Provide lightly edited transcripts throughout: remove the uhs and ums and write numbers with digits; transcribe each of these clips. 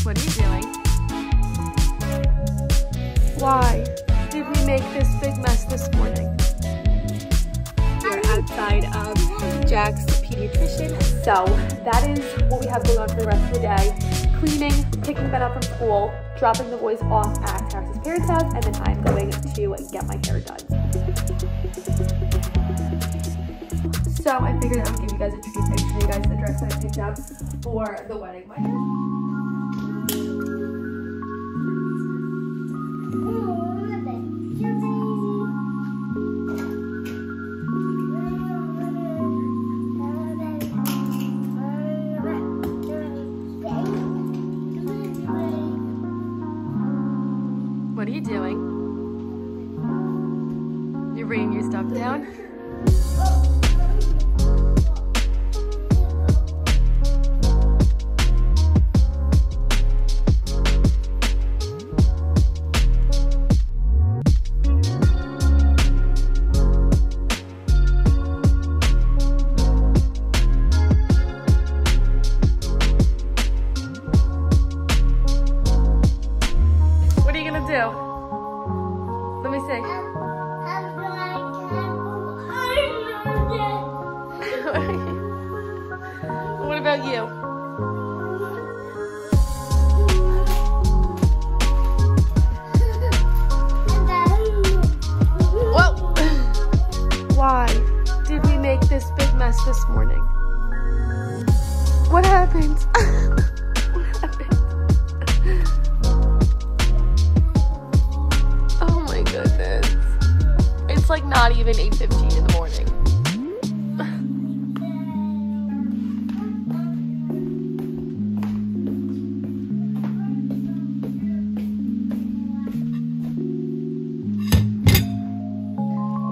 What are you doing? Why did we make this big mess this morning? We're outside of Jack's pediatrician, so that is what we have going on for the rest of the day. Cleaning, picking Ben up from school, dropping the boys off at Terrace's parents' house, and then I'm going to get my hair done. So I figured I would give you guys a treat and show you guys the dress that I picked up for the wedding. My hair. What are you doing? You're bringing your stuff down? Let me see. What about you? Whoa! Why did we make this big mess this morning? What happened? What happened? Goodness. It's like not even 8:15 in the morning.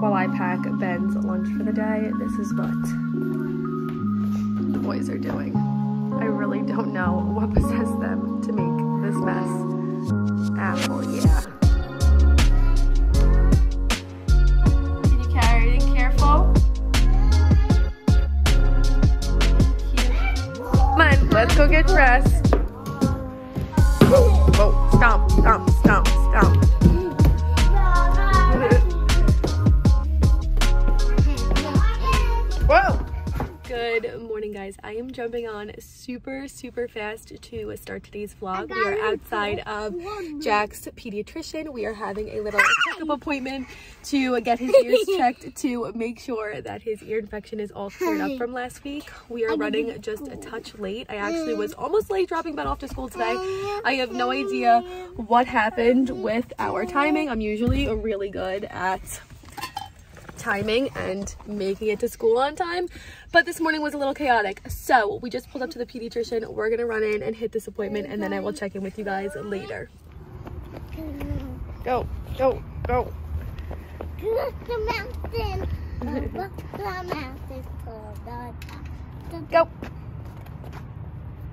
While I pack Ben's lunch for the day, this is what the boys are doing. I really don't know what possessed them to make this mess. Apple, yeah. Let's go get dressed. Whoa, whoa, stomp, stomp, stomp, stomp. Whoa! Good morning, guys. I am jumping on super fast to start today's vlog. We are outside of Jack's pediatrician. We are having a little checkup appointment to get his ears checked to make sure that his ear infection is all cleared up from last week. We are running just a touch late. I actually was almost late dropping Ben off to school today. I have no idea what happened with our timing. I'm usually really good at timing and making it to school on time, but this morning was a little chaotic, so we just pulled up to the pediatrician. We're gonna run in and hit this appointment, and then I will check in with you guys later. Go, go, go. The mountain. Go.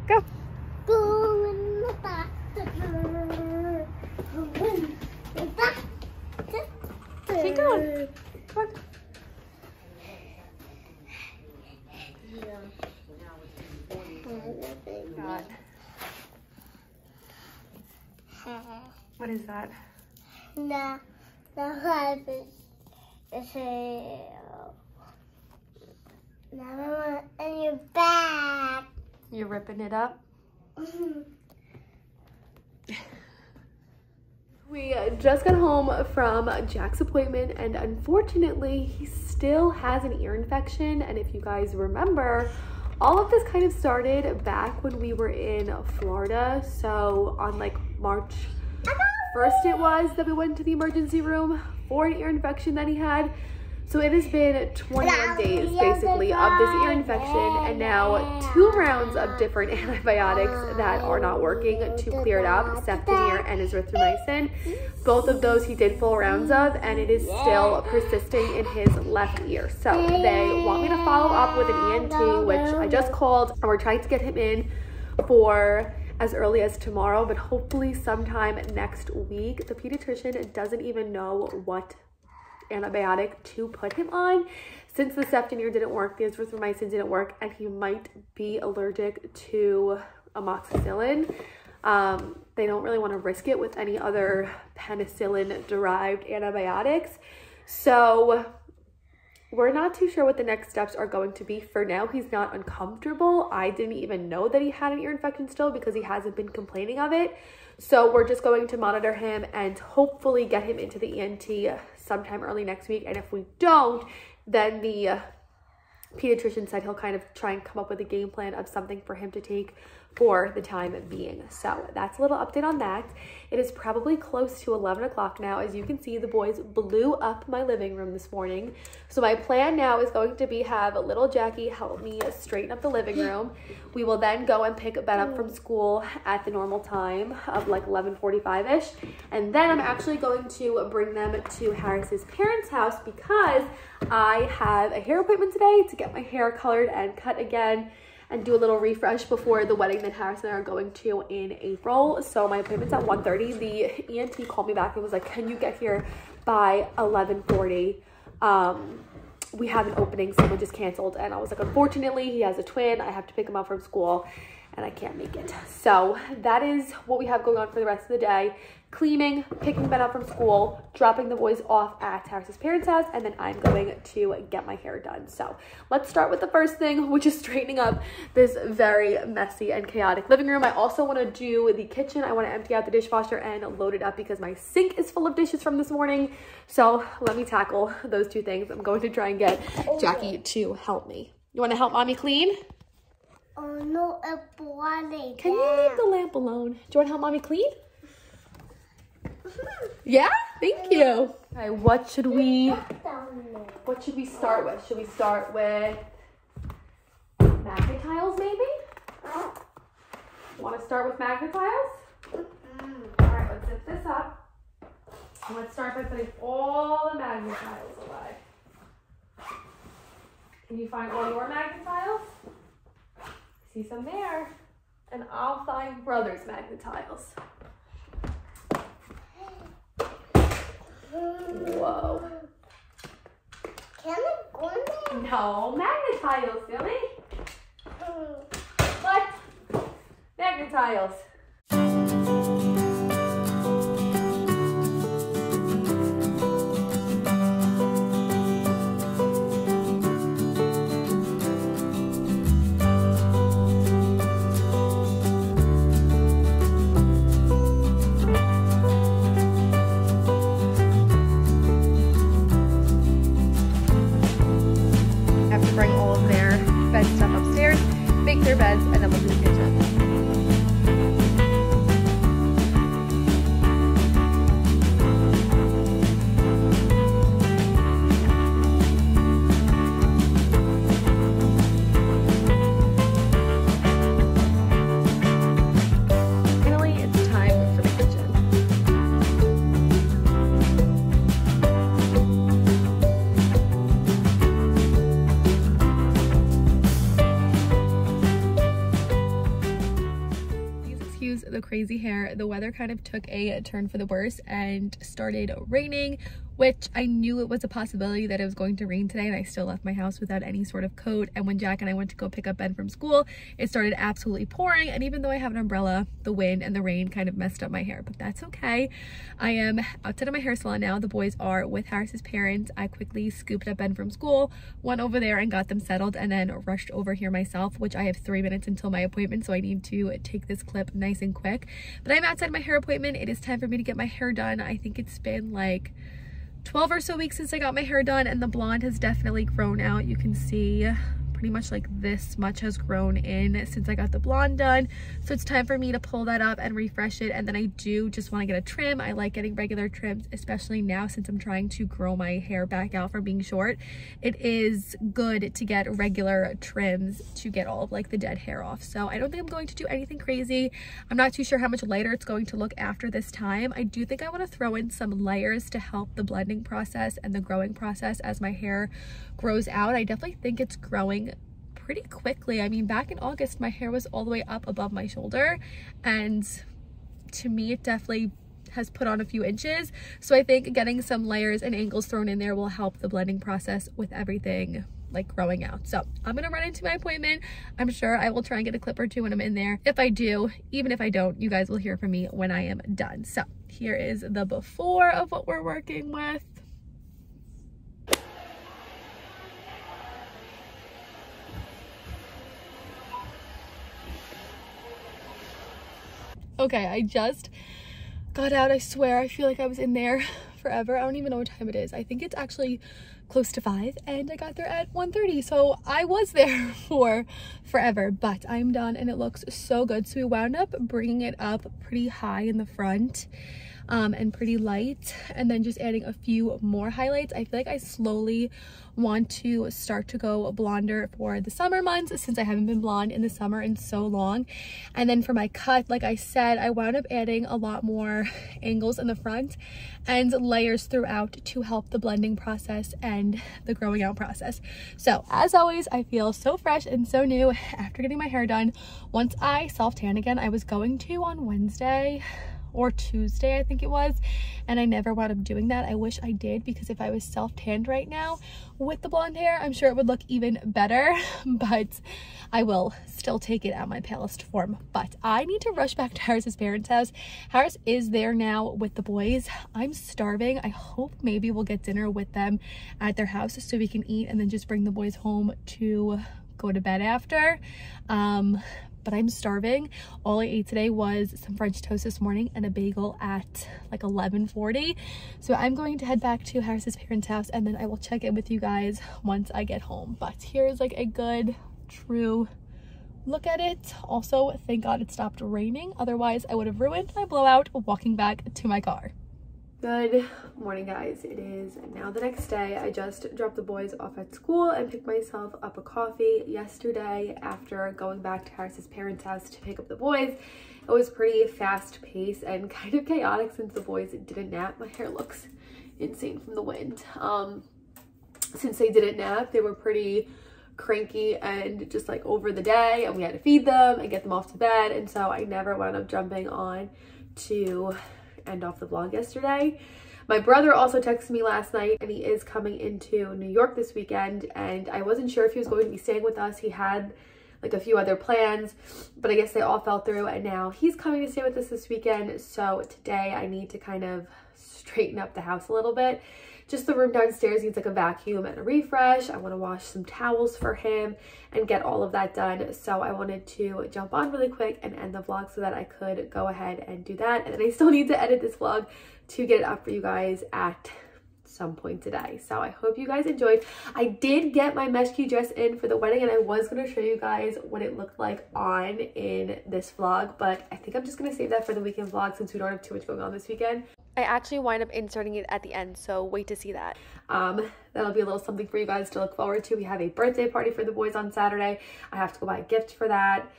Go. Keep going. Come on. God. What is that? The heart is and your back. You're ripping it up? We just got home from Jack's appointment, and unfortunately he still has an ear infection. And if you guys remember, all of this kind of started back when we were in Florida. So on like March 1st it was that we went to the emergency room for an ear infection that he had. So it has been 21 days basically of this ear infection, and now 2 rounds of different antibiotics that are not working to clear it up, Septinir and azithromycin. Both of those he did full rounds of, and it is still persisting in his left ear. So they want me to follow up with an ENT, which I just called, and we're trying to get him in for as early as tomorrow, but hopefully sometime next week. The pediatrician doesn't even know what antibiotic to put him on, since the Septinir didn't work, the azithromycin didn't work, and he might be allergic to amoxicillin. They don't really want to risk it with any other penicillin-derived antibiotics. So we're not too sure what the next steps are going to be. For now, he's not uncomfortable. I didn't even know that he had an ear infection still because he hasn't been complaining of it. So we're just going to monitor him and hopefully get him into the ENT sometime early next week. And if we don't, then the pediatrician said he'll kind of try and come up with a game plan of something for him to take for the time being. So that's a little update on that. It is probably close to 11 o'clock now. As you can see, the boys blew up my living room this morning. So my plan now is going to be have little Jackie help me straighten up the living room. We will then go and pick Ben up from school at the normal time of like 11:45-ish. And then I'm actually going to bring them to Harris's parents' house because I have a hair appointment today to get my hair colored and cut again and do a little refresh before the wedding that Harris and I are going to in April. So my appointment's at 1:30. The ENT called me back and was like, can you get here by 11:40? We have an opening, someone just canceled. And I was like, unfortunately, he has a twin. I have to pick him up from school and I can't make it. So that is what we have going on for the rest of the day. Cleaning, picking Ben up from school, dropping the boys off at Harris's parents' house, and then I'm going to get my hair done. So let's start with the first thing, which is straightening up this very messy and chaotic living room. I also want to do the kitchen. I want to empty out the dishwasher and load it up because my sink is full of dishes from this morning. So let me tackle those two things. I'm going to try and get Jackie to help me. You want to help mommy clean? Oh no, a body. Can you leave the lamp alone? Do you want to help mommy clean? Yeah, thank you. Okay, what should we start with? Should we start with magnet tiles maybe? Want to start with magnet tiles? All right, let's zip this up. And let's start by putting all the magnet tiles away. Can you find all your magnet tiles? See some there. And I'll find brother's magnet tiles. Whoa. Can it go in there? No, magnet tiles, silly. What? Magnet tiles. Bring all of their bed stuff upstairs, make their beds, and then we'll do the kitchen. Finally, it's time for the kitchen. The crazy hair. The weather kind of took a turn for the worse and started raining, which I knew it was a possibility that it was going to rain today, and I still left my house without any sort of coat. And when Jack and I went to go pick up Ben from school, it started absolutely pouring, and even though I have an umbrella, the wind and the rain kind of messed up my hair, but that's okay. I am outside of my hair salon now. The boys are with Harris's parents. I quickly scooped up Ben from school, went over there and got them settled, and then rushed over here myself, which I have 3 minutes until my appointment, so I need to take this clip nice and quick. But I'm outside my hair appointment. It is time for me to get my hair done. I think it's been like 12 or so weeks since I got my hair done, and the blonde has definitely grown out. You can see pretty much like this much has grown in since I got the blonde done. So it's time for me to pull that up and refresh it. And then I do just want to get a trim. I like getting regular trims, especially now since I'm trying to grow my hair back out from being short. It is good to get regular trims to get all of like the dead hair off. So I don't think I'm going to do anything crazy. I'm not too sure how much lighter it's going to look after this time. I do think I want to throw in some layers to help the blending process and the growing process as my hair grows out. I definitely think it's growing pretty quickly. I mean, back in August, my hair was all the way up above my shoulder, and to me, it definitely has put on a few inches. So I think getting some layers and angles thrown in there will help the blending process with everything like growing out. So I'm gonna run into my appointment. I'm sure I will try and get a clip or two when I'm in there. If I do, even if I don't, you guys will hear from me when I am done. So here is the before of what we're working with. Okay, I just got out. I swear, I feel like I was in there forever. I don't even know what time it is. I think it's actually close to 5 and I got there at 1:30. So I was there for forever, but I'm done and it looks so good. So we wound up bringing it up pretty high in the front and pretty light, and then just adding a few more highlights. I feel like I slowly want to start to go blonder for the summer months, since I haven't been blonde in the summer in so long. And then for my cut, like I said, I wound up adding a lot more angles in the front and layers throughout to help the blending process and the growing out process. So as always, I feel so fresh and so new after getting my hair done. Once I self-tan again, I was going to on Wednesday or Tuesday, I think it was, and I never wound up doing that. I wish I did, because if I was self-tanned right now with the blonde hair, I'm sure it would look even better, but I will still take it at my palest form. But I need to rush back to Harris's parents' house. Harris is there now with the boys. I'm starving. I hope maybe we'll get dinner with them at their house so we can eat and then just bring the boys home to go to bed after. But I'm starving. All I ate today was some French toast this morning and a bagel at like 11:40. So I'm going to head back to Harris's parents' house and then I will check in with you guys once I get home. But here's like a good, true look at it. Also, thank God it stopped raining. Otherwise, I would have ruined my blowout walking back to my car. Good morning, guys. It is now the next day. I just dropped the boys off at school and picked myself up a coffee yesterday after going back to Harris's parents' house to pick up the boys. It was pretty fast paced and kind of chaotic since the boys didn't nap. My hair looks insane from the wind. Since they didn't nap, they were pretty cranky and just like over the day, and we had to feed them and get them off to bed, and so I never wound up jumping on to end off the vlog yesterday. My brother also texted me last night, and he is coming into New York this weekend, and I wasn't sure if he was going to be staying with us. He had like a few other plans, but I guess they all fell through, and now he's coming to stay with us this weekend. So today I need to kind of straighten up the house a little bit. Just the room downstairs needs like a vacuum and a refresh. I want to wash some towels for him and get all of that done. So I wanted to jump on really quick and end the vlog so that I could go ahead and do that. And then I still need to edit this vlog to get it up for you guys at some point today. So I hope you guys enjoyed. I did get my Meshki dress in for the wedding, and I was going to show you guys what it looked like on in this vlog, but I think I'm just going to save that for the weekend vlog since we don't have too much going on this weekend. I actually wind up inserting it at the end, so wait to see that. That'll be a little something for you guys to look forward to. We have a birthday party for the boys on Saturday. I have to go buy a gift for that.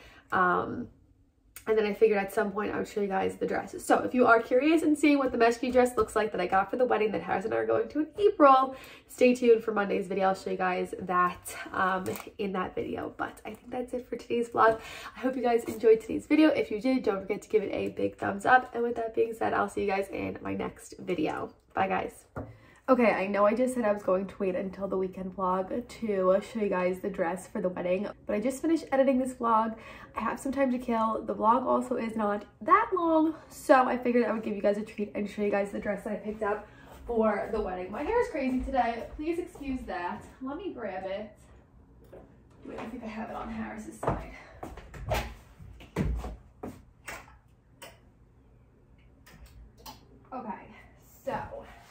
And then I figured at some point I would show you guys the dress. So if you are curious and seeing what the Meshki dress looks like that I got for the wedding that Harris and I are going to in April, stay tuned for Monday's video. I'll show you guys that in that video. But I think that's it for today's vlog. I hope you guys enjoyed today's video. If you did, don't forget to give it a big thumbs up. And with that being said, I'll see you guys in my next video. Bye, guys. Okay, I know I just said I was going to wait until the weekend vlog to show you guys the dress for the wedding, but I just finished editing this vlog. I have some time to kill. The vlog also is not that long, so I figured I would give you guys a treat and show you guys the dress that I picked up for the wedding. My hair is crazy today. Please excuse that. Let me grab it. Wait, I think I have it on Harris's side. Okay, so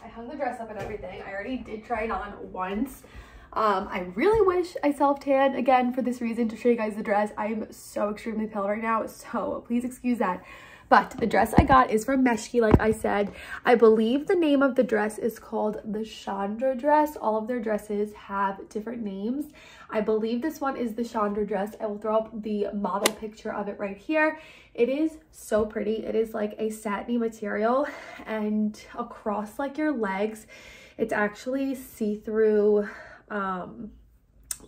I hung the dress up and everything. I already did try it on once. I really wish I self-tanned again for this reason, to show you guys the dress. I'm so extremely pale right now, so please excuse that. But the dress I got is from Meshki, like I said. I believe the name of the dress is called the Chandra dress. All of their dresses have different names. I believe this one is the Chandra dress. I will throw up the model picture of it right here. It is so pretty. It is like a satiny material, and across like your legs, it's actually see-through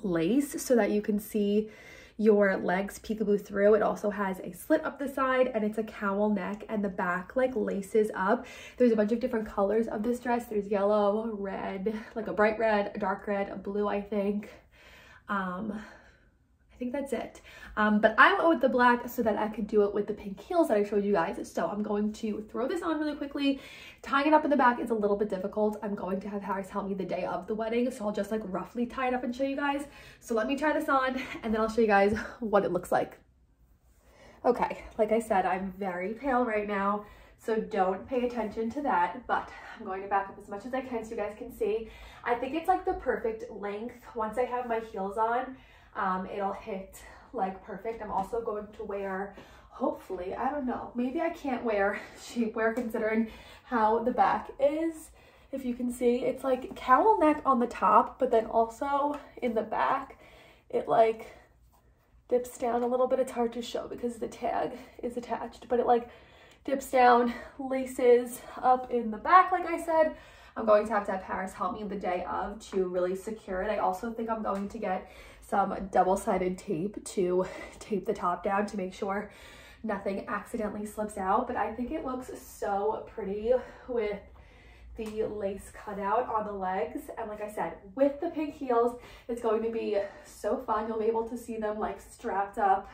lace so that you can see your legs peekaboo through. It also has a slit up the side, and it's a cowl neck, and the back like laces up. There's a bunch of different colors of this dress. There's yellow, red, like a bright red, a dark red, a blue, I think. I think that's it. But I went with the black so that I could do it with the pink heels that I showed you guys. So I'm going to throw this on really quickly. Tying it up in the back is a little bit difficult. I'm going to have Harris help me the day of the wedding, so I'll just like roughly tie it up and show you guys. So let me try this on and then I'll show you guys what it looks like. Okay, like I said, I'm very pale right now, so don't pay attention to that, but I'm going to back up as much as I can so you guys can see. I think it's like the perfect length. Once I have my heels on, it'll hit like perfect. I'm also going to wear, hopefully, I don't know, maybe I can't wear shapewear considering how the back is. If you can see, it's like cowl neck on the top, but then also in the back, it like dips down a little bit. It's hard to show because the tag is attached, but it like dips down, laces up in the back. Like I said, I'm going to have Paris help me the day of to really secure it. I also think I'm going to get some double-sided tape to tape the top down to make sure nothing accidentally slips out. But I think it looks so pretty with the lace cutout on the legs, and like I said, with the pink heels, it's going to be so fun. You'll be able to see them like strapped up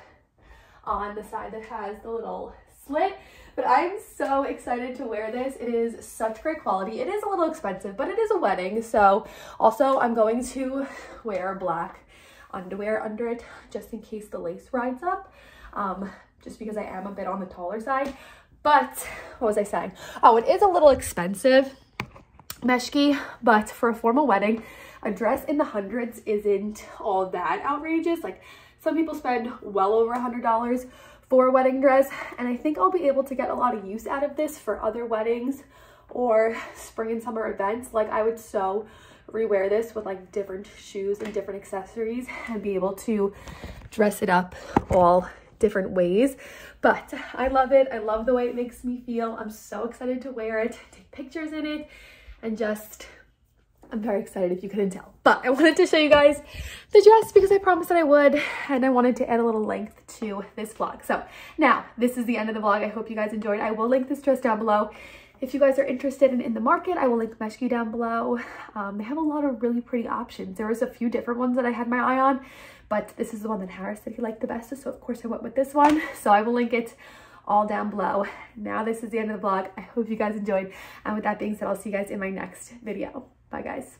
on the side that has the little slit. But I'm so excited to wear this. It is such great quality. It is a little expensive, but it is a wedding. So also I'm going to wear black underwear under it just in case the lace rides up, just because I am a bit on the taller side. But what was I saying? Oh, it is a little expensive, Meshki, but for a formal wedding, a dress in the hundreds isn't all that outrageous. Like some people spend well over $100 for a wedding dress, and I think I'll be able to get a lot of use out of this for other weddings or spring and summer events. Like I would so rewear this with like different shoes and different accessories and be able to dress it up all different ways. But I love it. I love the way it makes me feel. I'm so excited to wear it, take pictures in it, and just, I'm very excited if you couldn't tell. But I wanted to show you guys the dress because I promised that I would, and I wanted to add a little length to this vlog. So now this is the end of the vlog. I hope you guys enjoyed. I will link this dress down below. If you guys are interested in the market, I will link Meshki down below. They have a lot of really pretty options. There was a few different ones that I had my eye on, but this is the one that Harris said he liked the best. So of course I went with this one. So I will link it all down below. Now this is the end of the vlog. I hope you guys enjoyed. And with that being said, I'll see you guys in my next video. Bye guys.